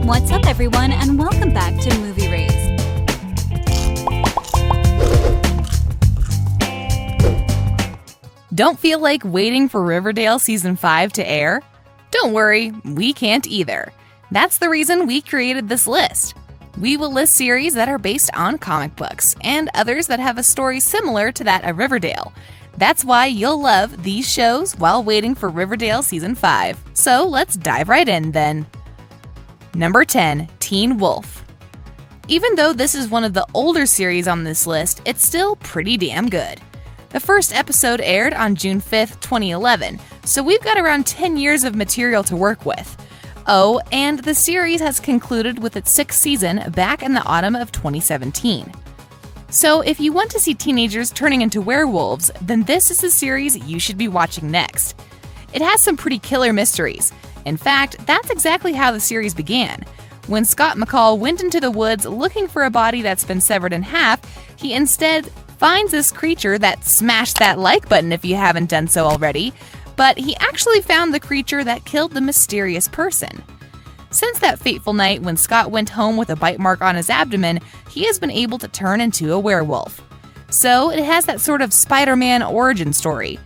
What's up, everyone, and welcome back to Movie Raised. Don't feel like waiting for Riverdale Season 5 to air? Don't worry, we can't either. That's the reason we created this list. We will list series that are based on comic books, and others that have a story similar to that of Riverdale. That's why you'll love these shows while waiting for Riverdale Season 5. So let's dive right in then. Number 10, Teen Wolf. Even though this is one of the older series on this list, it's still pretty damn good. The first episode aired on June 5th, 2011, so we've got around 10 years of material to work with. Oh, and the series has concluded with its 6th season back in the autumn of 2017. So if you want to see teenagers turning into werewolves, then this is the series you should be watching next. It has some pretty killer mysteries. In fact, that's exactly how the series began. When Scott McCall went into the woods looking for a body that's been severed in half, he instead finds this creature that smashed that like button if you haven't done so already, but he actually found the creature that killed the mysterious person. Since that fateful night when Scott went home with a bite mark on his abdomen, he has been able to turn into a werewolf. So it has that sort of Spider-Man origin story.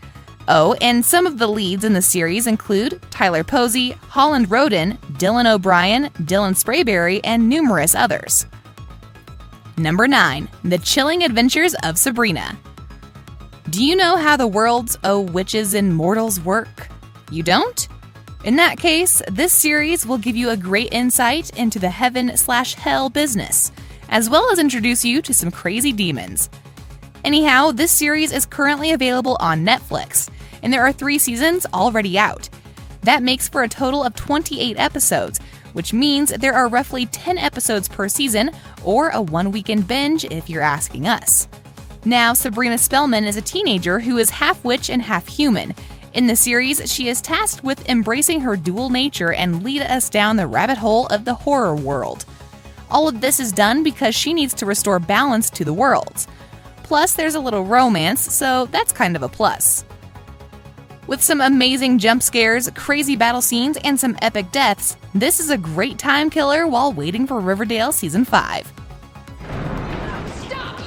Oh, and some of the leads in the series include Tyler Posey, Holland Roden, Dylan O'Brien, Dylan Sprayberry, and numerous others. Number 9, The Chilling Adventures of Sabrina. Do you know how the world's witches and mortals work? You don't? In that case, this series will give you a great insight into the heaven/hell business, as well as introduce you to some crazy demons. Anyhow, this series is currently available on Netflix, and there are 3 seasons already out. That makes for a total of 28 episodes, which means there are roughly 10 episodes per season, or a one-weekend binge if you're asking us. Now, Sabrina Spellman is a teenager who is half witch and half human. In the series, she is tasked with embracing her dual nature and lead us down the rabbit hole of the horror world. All of this is done because she needs to restore balance to the worlds. Plus, there's a little romance, so that's kind of a plus. With some amazing jump scares, crazy battle scenes, and some epic deaths, this is a great time killer while waiting for Riverdale Season 5. Stop!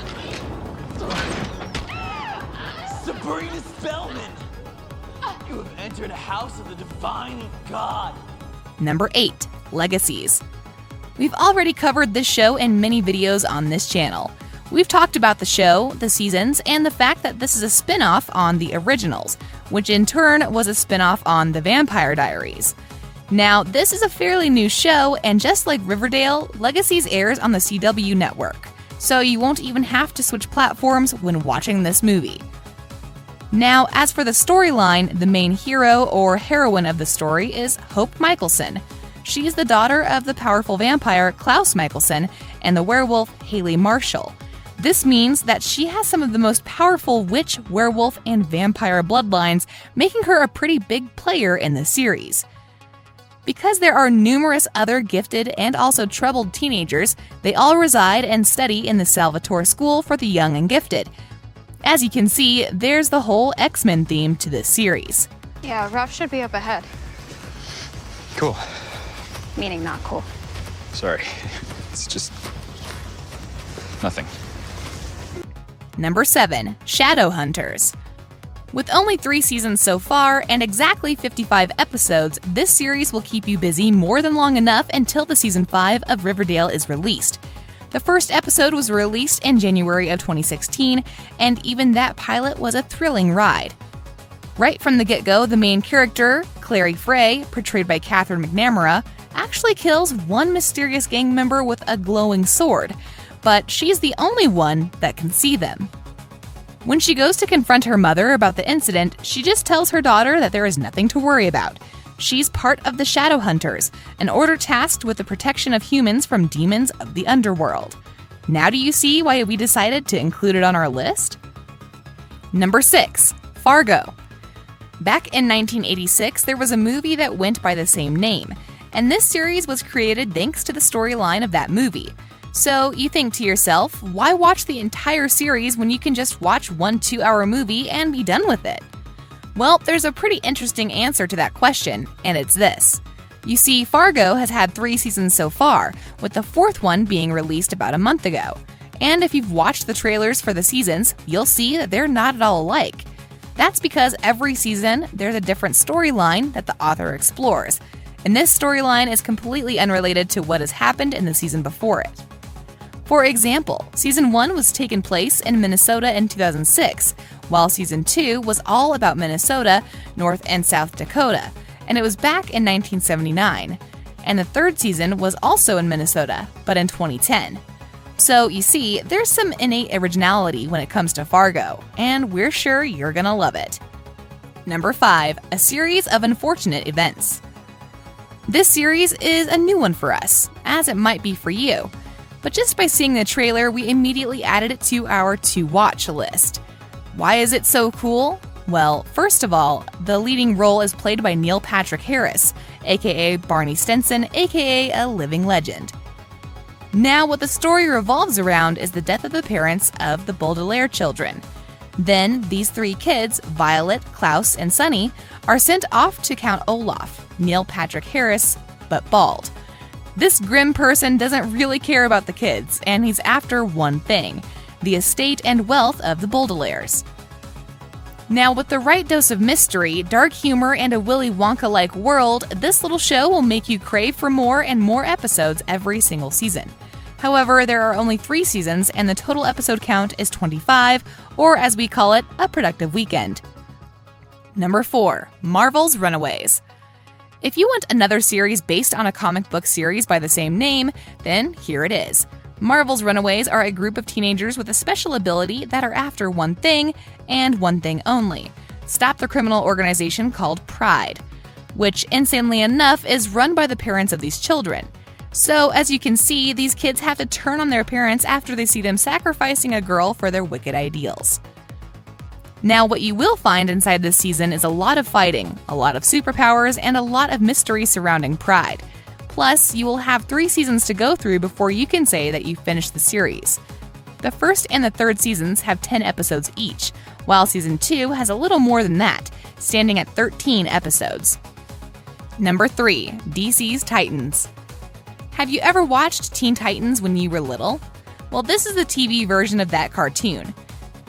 Sabrina Spellman! You have entered a house of the divine God. Number 8, Legacies. We've already covered this show in many videos on this channel. We've talked about the show, the seasons, and the fact that this is a spin-off on the originals, which in turn was a spin-off on The Vampire Diaries. Now, this is a fairly new show, and just like Riverdale, Legacies airs on the CW network, so you won't even have to switch platforms when watching this movie. Now, as for the storyline, the main hero or heroine of the story is Hope Michelson. She is the daughter of the powerful vampire Klaus Michelson and the werewolf Haley Marshall. This means that she has some of the most powerful witch, werewolf, and vampire bloodlines, making her a pretty big player in the series. Because there are numerous other gifted and also troubled teenagers, they all reside and study in the Salvatore School for the Young and Gifted. As you can see, there's the whole X-Men theme to this series. Yeah, Ralph should be up ahead. Cool. Meaning not cool. Sorry. It's just nothing. Number 7, Shadowhunters. With only 3 seasons so far and exactly 55 episodes, this series will keep you busy more than long enough until the Season 5 of Riverdale is released. The first episode was released in January of 2016, and even that pilot was a thrilling ride. Right from the get-go, the main character, Clary Frey, portrayed by Catherine McNamara, actually kills one mysterious gang member with a glowing sword, but she's the only one that can see them. When she goes to confront her mother about the incident, she just tells her daughter that there is nothing to worry about. She's part of the Shadowhunters, an order tasked with the protection of humans from demons of the underworld. Now do you see why we decided to include it on our list? Number 6, Fargo. Back in 1986, there was a movie that went by the same name, and this series was created thanks to the storyline of that movie. So you think to yourself, why watch the entire series when you can just watch one 2-hour movie and be done with it? Well, there's a pretty interesting answer to that question, and it's this. You see, Fargo has had 3 seasons so far, with the 4th one being released about a month ago. And if you've watched the trailers for the seasons, you'll see that they're not at all alike. That's because every season, there's a different storyline that the author explores, and this storyline is completely unrelated to what has happened in the season before it. For example, Season 1 was taking place in Minnesota in 2006, while Season 2 was all about Minnesota, North and South Dakota, and it was back in 1979. And the 3rd season was also in Minnesota, but in 2010. So you see, there's some innate originality when it comes to Fargo, and we're sure you're gonna love it. Number 5, a series of unfortunate events. This series is a new one for us, as it might be for you. But just by seeing the trailer, we immediately added it to our to-watch list. Why is it so cool? Well, first of all, the leading role is played by Neil Patrick Harris, aka Barney Stinson, aka a living legend. Now, what the story revolves around is the death of the parents of the Baudelaire children. Then, these 3 kids, Violet, Klaus, and Sunny, are sent off to Count Olaf, Neil Patrick Harris, but bald. This grim person doesn't really care about the kids, and he's after one thing: the estate and wealth of the Baudelaires. Now, with the right dose of mystery, dark humor, and a Willy Wonka-like world, this little show will make you crave for more and more episodes every single season. However, there are only 3 seasons, and the total episode count is 25, or as we call it, a productive weekend. Number 4, Marvel's Runaways. If you want another series based on a comic book series by the same name, then here it is. Marvel's Runaways are a group of teenagers with a special ability that are after one thing, and one thing only: stop the criminal organization called Pride, which, insanely enough, is run by the parents of these children. So, as you can see, these kids have to turn on their parents after they see them sacrificing a girl for their wicked ideals. Now, what you will find inside this season is a lot of fighting, a lot of superpowers, and a lot of mystery surrounding Pride. Plus, you will have 3 seasons to go through before you can say that you finished the series. The 1st and the 3rd seasons have 10 episodes each, while Season 2 has a little more than that, standing at 13 episodes. Number 3, DC's Titans. Have you ever watched Teen Titans when you were little? Well, this is the TV version of that cartoon.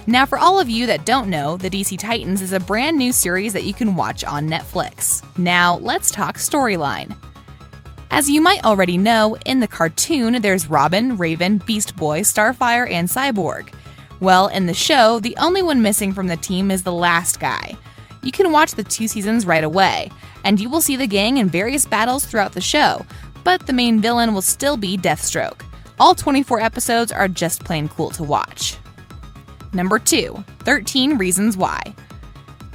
Now, for all of you that don't know, the DC Titans is a brand new series that you can watch on Netflix. Now, let's talk storyline. As you might already know, in the cartoon, there's Robin, Raven, Beast Boy, Starfire, and Cyborg. Well, in the show, the only one missing from the team is the last guy. You can watch the 2 seasons right away, and you will see the gang in various battles throughout the show, but the main villain will still be Deathstroke. All 24 episodes are just plain cool to watch. Number 2, 13 Reasons Why.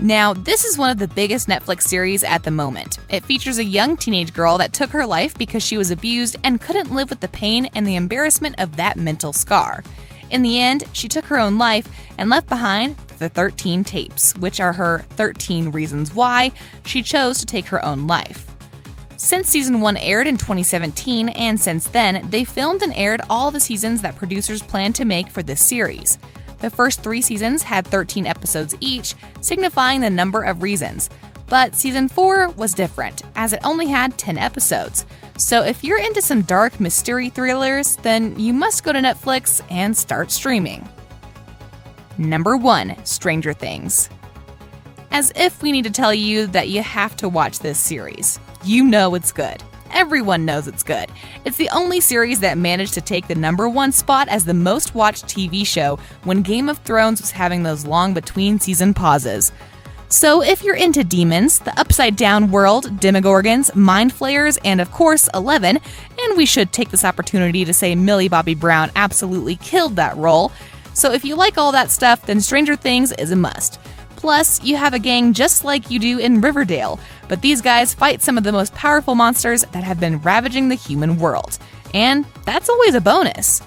Now, this is one of the biggest Netflix series at the moment. It features a young teenage girl that took her life because she was abused and couldn't live with the pain and the embarrassment of that mental scar. In the end, she took her own life and left behind the 13 tapes, which are her 13 reasons why she chose to take her own life. Since Season 1 aired in 2017, and since then, they filmed and aired all the seasons that producers plan to make for this series. The first 3 seasons had 13 episodes each, signifying the number of reasons. But Season 4 was different, as it only had 10 episodes. So if you're into some dark mystery thrillers, then you must go to Netflix and start streaming. Number 1, Stranger Things. As if we need to tell you that you have to watch this series. You know it's good. Everyone knows it's good. It's the only series that managed to take the number 1 spot as the most watched TV show when Game of Thrones was having those long between-season pauses. So if you're into demons, the upside-down world, demogorgons, mind flayers, and of course 11, and we should take this opportunity to say Millie Bobby Brown absolutely killed that role. So if you like all that stuff, then Stranger Things is a must. Plus, you have a gang just like you do in Riverdale, but these guys fight some of the most powerful monsters that have been ravaging the human world. And that's always a bonus.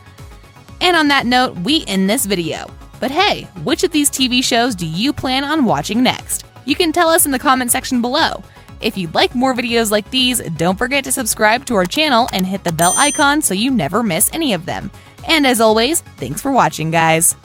And on that note, we end this video. But hey, which of these TV shows do you plan on watching next? You can tell us in the comment section below. If you'd like more videos like these, don't forget to subscribe to our channel and hit the bell icon so you never miss any of them. And as always, thanks for watching, guys.